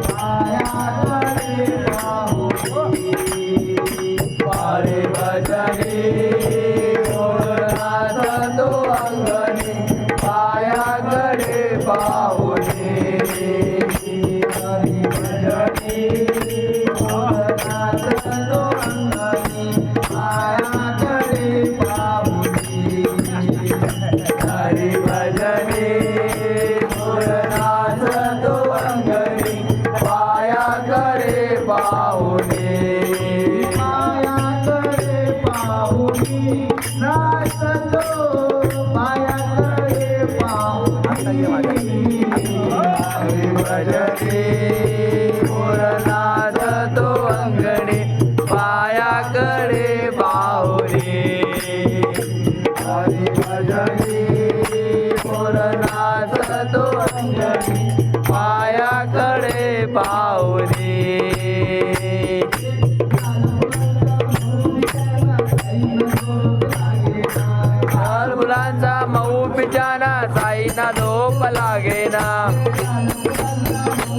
पायाकडे पाहुनी वारे भजनी नाचतो अंगणी पायाकडे पाहुनी हरी भजनी नाचतो अंगणी पायाकडे पाहुनी हरी भजनी नाचतो अंगणी पायाकडे पाहुनी पायाकडे पाहुनी नाचतो पायाकडे पाहुनी हरी भजनी नाचतो अंगणी पायाकडे पाहुनी हरी भजनी नाचतो अंगणी पायाकडे पाहुनी लाल मुलांचा मऊ पिजाना साईना झोप लागेना